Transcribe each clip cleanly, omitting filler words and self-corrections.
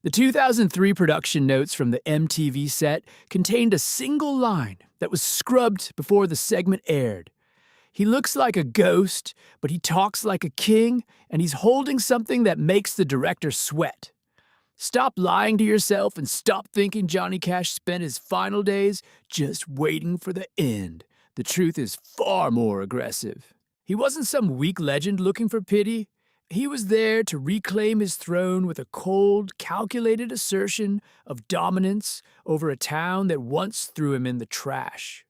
The 2003 production notes from the MTV set contained a single line that was scrubbed before the segment aired. He looks like a ghost, but he talks like a king, and he's holding something that makes the director sweat. Stop lying to yourself and stop thinking Johnny Cash spent his final days just waiting for the end. The truth is far more aggressive. He wasn't some weak legend looking for pity. He was there to reclaim his throne with a cold, calculated assertion of dominance over a town that once threw him in the trash.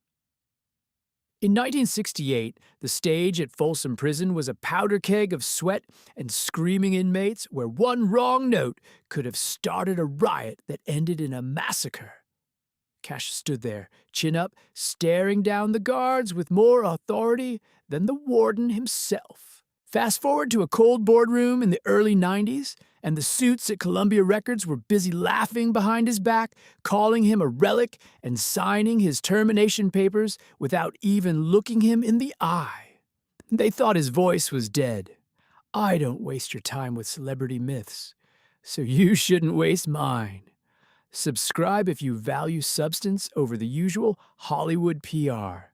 In 1968, the stage at Folsom Prison was a powder keg of sweat and screaming inmates where one wrong note could have started a riot that ended in a massacre. Cash stood there, chin up, staring down the guards with more authority than the warden himself. Fast forward to a cold boardroom in the early 90s, and the suits at Columbia Records were busy laughing behind his back, calling him a relic and signing his termination papers without even looking him in the eye. They thought his voice was dead. I don't waste your time with celebrity myths, so you shouldn't waste mine. Subscribe if you value substance over the usual Hollywood PR.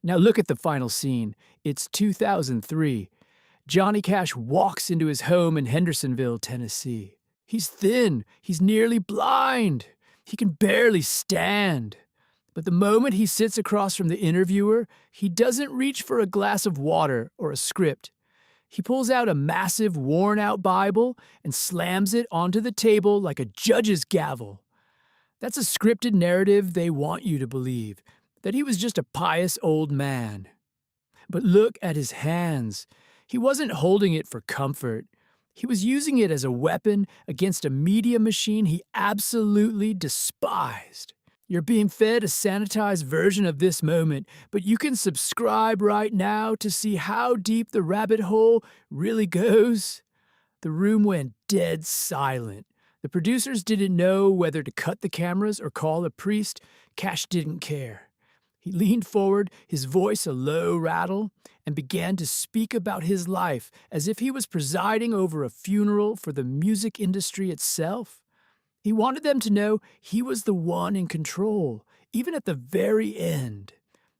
Now look at the final scene. It's 2003. Johnny Cash walks into his home in Hendersonville, Tennessee. He's thin. He's nearly blind. He can barely stand. But the moment he sits across from the interviewer, he doesn't reach for a glass of water or a script. He pulls out a massive, worn-out Bible and slams it onto the table like a judge's gavel. That's a scripted narrative they want you to believe, that he was just a pious old man. But look at his hands. He wasn't holding it for comfort. He was using it as a weapon against a media machine he absolutely despised. You're being fed a sanitized version of this moment, but you can subscribe right now to see how deep the rabbit hole really goes. The room went dead silent. The producers didn't know whether to cut the cameras or call a priest. Cash didn't care. He leaned forward, his voice a low rattle, and began to speak about his life as if he was presiding over a funeral for the music industry itself. He wanted them to know he was the one in control, even at the very end.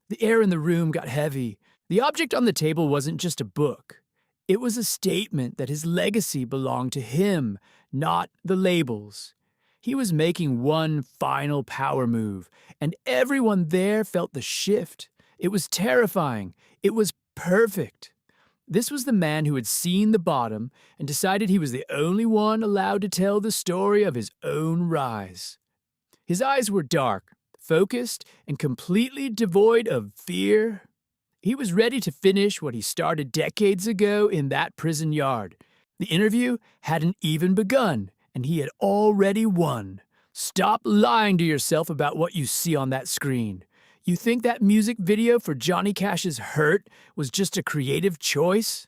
The air in the room got heavy. The object on the table wasn't just a book. It was a statement that his legacy belonged to him, not the labels. He was making one final power move, and everyone there felt the shift. It was terrifying. It was perfect. This was the man who had seen the bottom and decided he was the only one allowed to tell the story of his own rise. His eyes were dark, focused, and completely devoid of fear. He was ready to finish what he started decades ago in that prison yard. The interview hadn't even begun, and he had already won. Stop lying to yourself about what you see on that screen. You think that music video for Johnny Cash's Hurt was just a creative choice?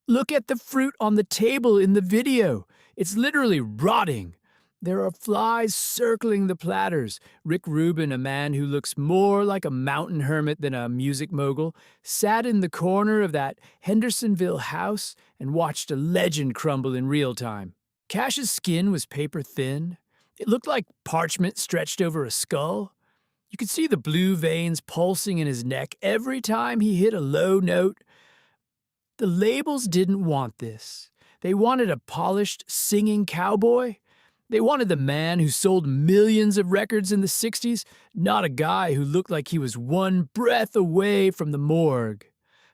Look at the fruit on the table in the video. It's literally rotting. There are flies circling the platters. Rick Rubin, a man who looks more like a mountain hermit than a music mogul, sat in the corner of that Hendersonville house and watched a legend crumble in real time. Cash's skin was paper thin. It looked like parchment stretched over a skull. You could see the blue veins pulsing in his neck every time he hit a low note. The labels didn't want this. They wanted a polished, singing cowboy. They wanted the man who sold millions of records in the 60s, not a guy who looked like he was one breath away from the morgue.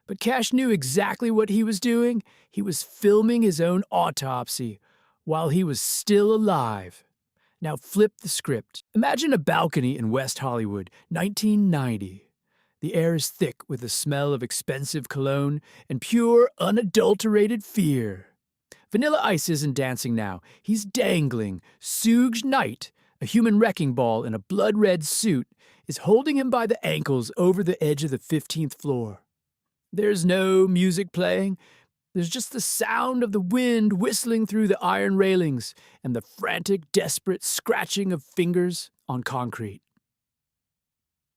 But Cash knew exactly what he was doing. He was filming his own autopsy while he was still alive. Now flip the script. Imagine a balcony in West Hollywood, 1990. The air is thick with the smell of expensive cologne and pure, unadulterated fear. Vanilla Ice isn't dancing now. He's dangling. Suge Knight, a human wrecking ball in a blood-red suit, is holding him by the ankles over the edge of the 15th floor. There's no music playing. There's just the sound of the wind whistling through the iron railings and the frantic, desperate scratching of fingers on concrete.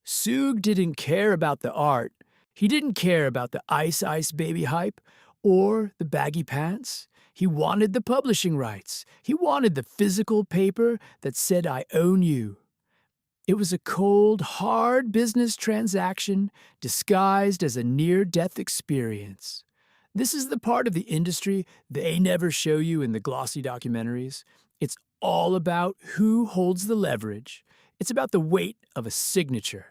Suge didn't care about the art. He didn't care about the Ice Ice Baby hype or the baggy pants. He wanted the publishing rights. He wanted the physical paper that said, I own you. It was a cold, hard business transaction disguised as a near death experience. This is the part of the industry they never show you in the glossy documentaries. It's all about who holds the leverage. It's about the weight of a signature.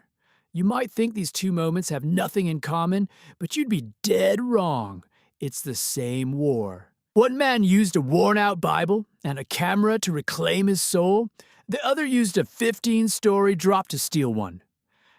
You might think these two moments have nothing in common, but you'd be dead wrong. It's the same war. One man used a worn out Bible and a camera to reclaim his soul. The other used a 15-story drop to steal one.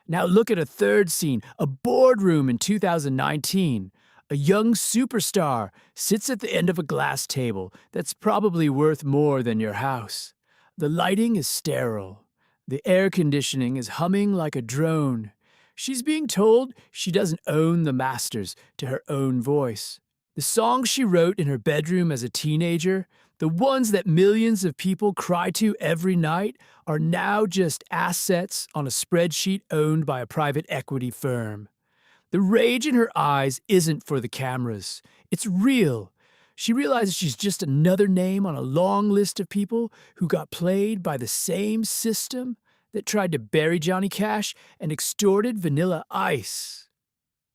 Now look at a third scene, a boardroom in 2019. A young superstar sits at the end of a glass table that's probably worth more than your house. The lighting is sterile. The air conditioning is humming like a drone. She's being told she doesn't own the masters to her own voice. The songs she wrote in her bedroom as a teenager, the ones that millions of people cry to every night, are now just assets on a spreadsheet owned by a private equity firm. The rage in her eyes isn't for the cameras. It's real. She realizes she's just another name on a long list of people who got played by the same system that tried to bury Johnny Cash and extorted Vanilla Ice.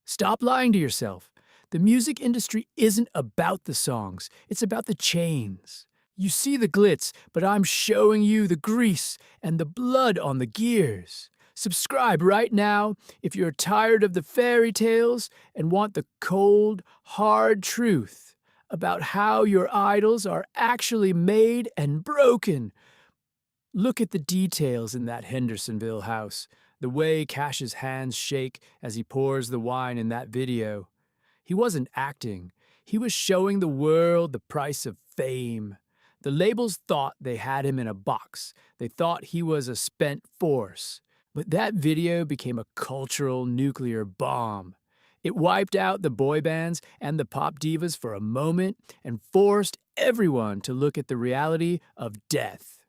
Stop lying to yourself. The music industry isn't about the songs, it's about the chains. You see the glitz, but I'm showing you the grease and the blood on the gears. Subscribe right now if you're tired of the fairy tales and want the cold, hard truth about how your idols are actually made and broken. Look at the details in that Hendersonville house, the way Cash's hands shake as he pours the wine in that video. He wasn't acting. He was showing the world the price of fame. The labels thought they had him in a box. They thought he was a spent force. But that video became a cultural nuclear bomb. It wiped out the boy bands and the pop divas for a moment and forced everyone to look at the reality of death.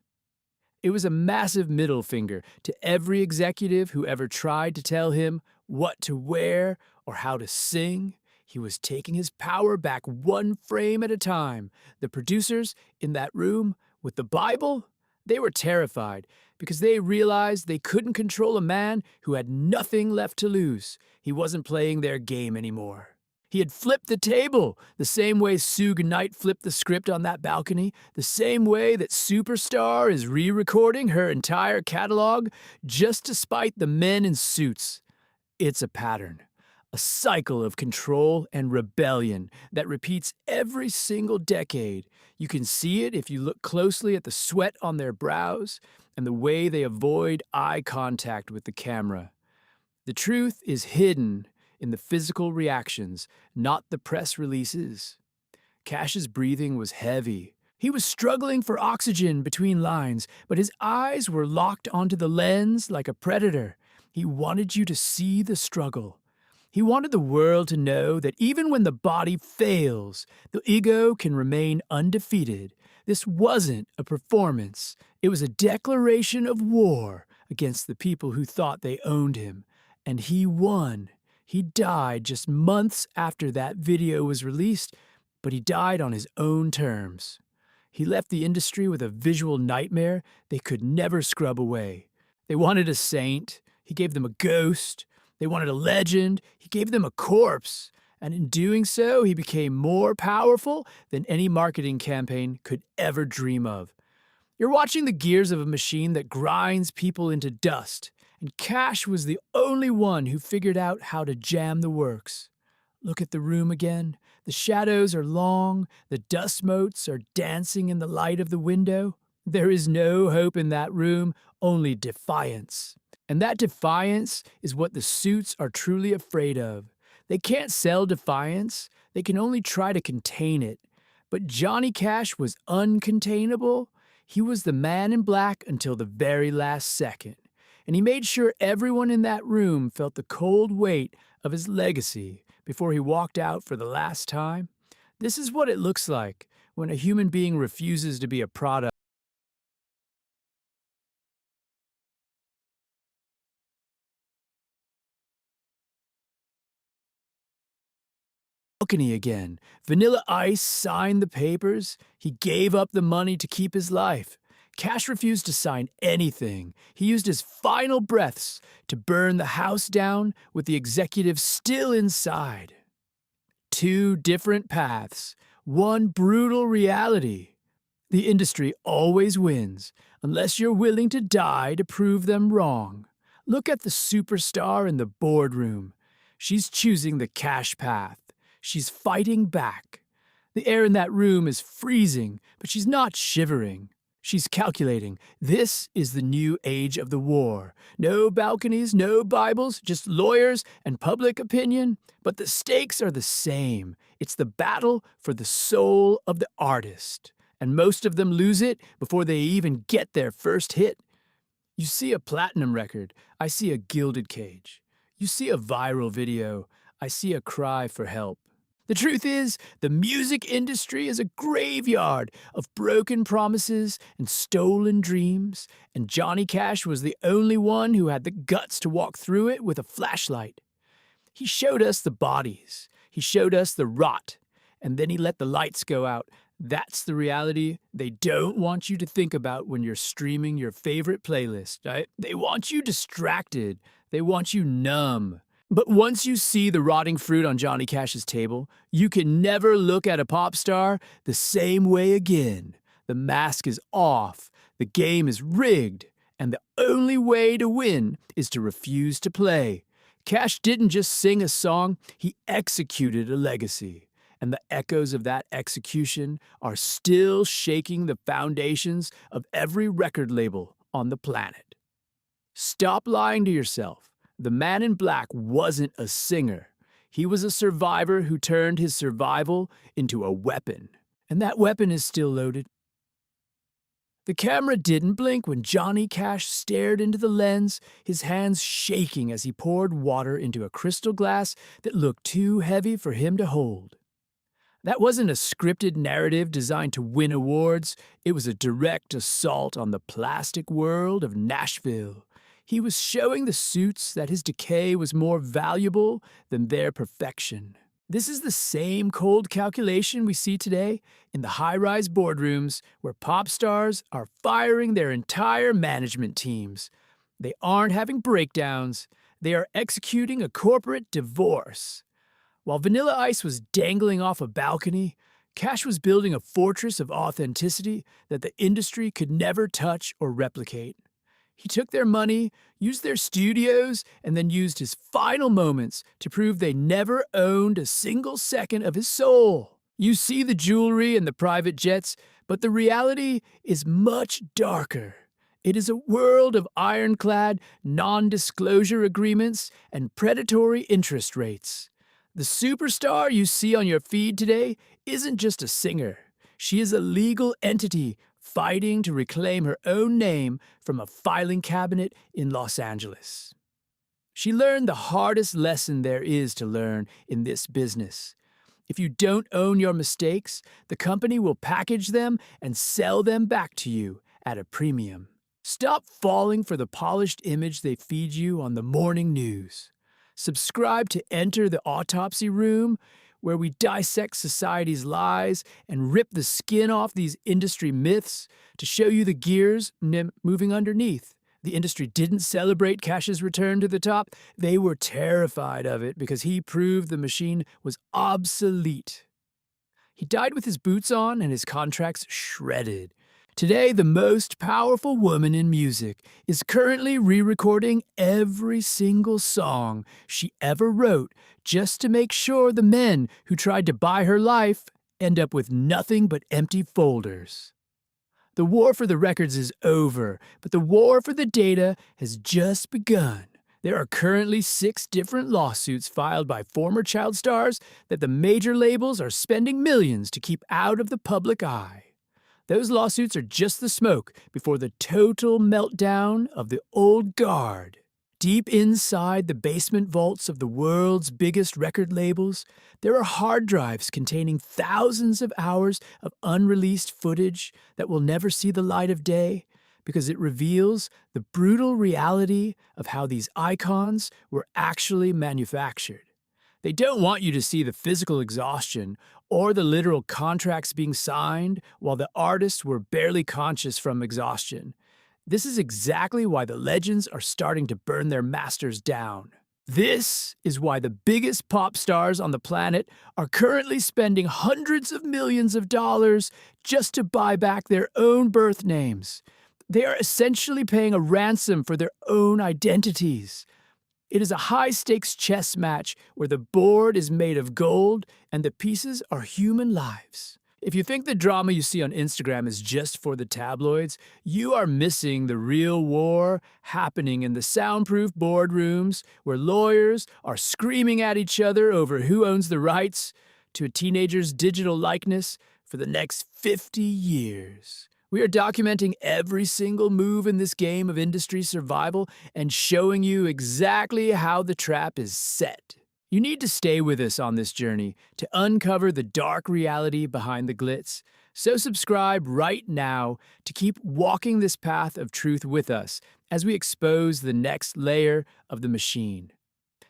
It was a massive middle finger to every executive who ever tried to tell him what to wear or how to sing. He was taking his power back one frame at a time. The producers in that room with the Bible, they were terrified because they realized they couldn't control a man who had nothing left to lose. He wasn't playing their game anymore. He had flipped the table, the same way Suge Knight flipped the script on that balcony, the same way that Superstar is re-recording her entire catalog just to spite the men in suits. It's a pattern, a cycle of control and rebellion that repeats every single decade. You can see it if you look closely at the sweat on their brows and the way they avoid eye contact with the camera. The truth is hidden in the physical reactions, not the press releases. Cash's breathing was heavy. He was struggling for oxygen between lines, but his eyes were locked onto the lens like a predator. He wanted you to see the struggle. He wanted the world to know that even when the body fails, the ego can remain undefeated. This wasn't a performance. It was a declaration of war against the people who thought they owned him. And he won. He died just months after that video was released, but he died on his own terms. He left the industry with a visual nightmare they could never scrub away. They wanted a saint. He gave them a ghost. They wanted a legend. He gave them a corpse. And in doing so, he became more powerful than any marketing campaign could ever dream of. You're watching the gears of a machine that grinds people into dust, and Cash was the only one who figured out how to jam the works. Look at the room again. The shadows are long, the dust motes are dancing in the light of the window. There is no hope in that room, only defiance. And that defiance is what the suits are truly afraid of. They can't sell defiance, they can only try to contain it. But Johnny Cash was uncontainable. He was the man in black until the very last second. And he made sure everyone in that room felt the cold weight of his legacy before he walked out for the last time. This is what it looks like when a human being refuses to be a product. balcony again. Vanilla Ice signed the papers. He gave up the money to keep his life. Cash refused to sign anything. He used his final breaths to burn the house down with the executives still inside. Two different paths, one brutal reality. The industry always wins, unless you're willing to die to prove them wrong. Look at the superstar in the boardroom. She's choosing the cash path. She's fighting back. The air in that room is freezing, but she's not shivering. She's calculating. This is the new age of the war. No balconies, no Bibles, just lawyers and public opinion. But the stakes are the same. It's the battle for the soul of the artist. And most of them lose it before they even get their first hit. You see a platinum record, I see a gilded cage. You see a viral video, I see a cry for help. The truth is, the music industry is a graveyard of broken promises and stolen dreams, and Johnny Cash was the only one who had the guts to walk through it with a flashlight. He showed us the bodies, he showed us the rot, and then he let the lights go out. That's the reality they don't want you to think about when you're streaming your favorite playlist. Right? They want you distracted, they want you numb. But once you see the rotting fruit on Johnny Cash's table, you can never look at a pop star the same way again. The mask is off, the game is rigged, and the only way to win is to refuse to play. Cash didn't just sing a song, he executed a legacy. And the echoes of that execution are still shaking the foundations of every record label on the planet. Stop lying to yourself. The Man in Black wasn't a singer. He was a survivor who turned his survival into a weapon. And that weapon is still loaded. The camera didn't blink when Johnny Cash stared into the lens, his hands shaking as he poured water into a crystal glass that looked too heavy for him to hold. That wasn't a scripted narrative designed to win awards. It was a direct assault on the plastic world of Nashville. He was showing the suits that his decay was more valuable than their perfection. This is the same cold calculation we see today in the high-rise boardrooms where pop stars are firing their entire management teams. They aren't having breakdowns. They are executing a corporate divorce. While Vanilla Ice was dangling off a balcony, Cash was building a fortress of authenticity that the industry could never touch or replicate. He took their money, used their studios, and then used his final moments to prove they never owned a single second of his soul. You see the jewelry and the private jets, but the reality is much darker. It is a world of ironclad, non-disclosure agreements and predatory interest rates. The superstar you see on your feed today isn't just a singer. She is a legal entity fighting to reclaim her own name from a filing cabinet in Los Angeles. She learned the hardest lesson there is to learn in this business. If you don't own your mistakes, the company will package them and sell them back to you at a premium. Stop falling for the polished image they feed you on the morning news. Subscribe to Enter the Autopsy Room, where we dissect society's lies and rip the skin off these industry myths to show you the gears moving underneath. The industry didn't celebrate Cash's return to the top. They were terrified of it because he proved the machine was obsolete. He died with his boots on and his contracts shredded. Today, the most powerful woman in music is currently re-recording every single song she ever wrote just to make sure the men who tried to buy her life end up with nothing but empty folders. The war for the records is over, but the war for the data has just begun. There are currently 6 different lawsuits filed by former child stars that the major labels are spending millions to keep out of the public eye. Those lawsuits are just the smoke before the total meltdown of the old guard. Deep inside the basement vaults of the world's biggest record labels, there are hard drives containing thousands of hours of unreleased footage that will never see the light of day because it reveals the brutal reality of how these icons were actually manufactured. They don't want you to see the physical exhaustion or the literal contracts being signed while the artists were barely conscious from exhaustion. This is exactly why the legends are starting to burn their masters down. This is why the biggest pop stars on the planet are currently spending hundreds of millions of dollars just to buy back their own birth names. They are essentially paying a ransom for their own identities. It is a high-stakes chess match where the board is made of gold and the pieces are human lives. If you think the drama you see on Instagram is just for the tabloids, you are missing the real war happening in the soundproof boardrooms where lawyers are screaming at each other over who owns the rights to a teenager's digital likeness for the next 50 years. We are documenting every single move in this game of industry survival and showing you exactly how the trap is set. You need to stay with us on this journey to uncover the dark reality behind the glitz. So subscribe right now to keep walking this path of truth with us as we expose the next layer of the machine.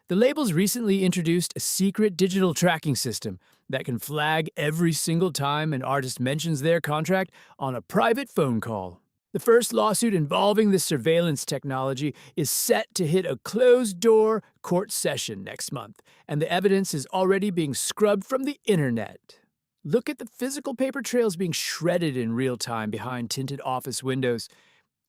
The labels recently introduced a secret digital tracking system that can flag every single time an artist mentions their contract on a private phone call. The first lawsuit involving this surveillance technology is set to hit a closed-door court session next month, and the evidence is already being scrubbed from the internet. Look at the physical paper trails being shredded in real time behind tinted office windows.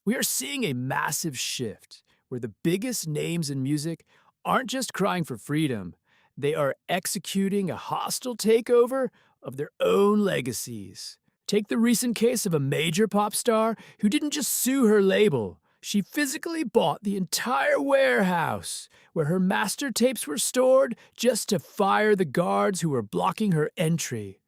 We are seeing a massive shift where the biggest names in music aren't just crying for freedom, they are executing a hostile takeover of their own legacies. Take the recent case of a major pop star who didn't just sue her label. She physically bought the entire warehouse where her master tapes were stored just to fire the guards who were blocking her entry.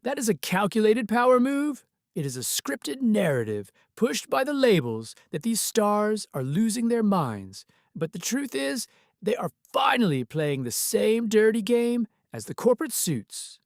That is a calculated power move. It is a scripted narrative pushed by the labels that these stars are losing their minds. But the truth is, they are finally playing the same dirty game as the corporate suits.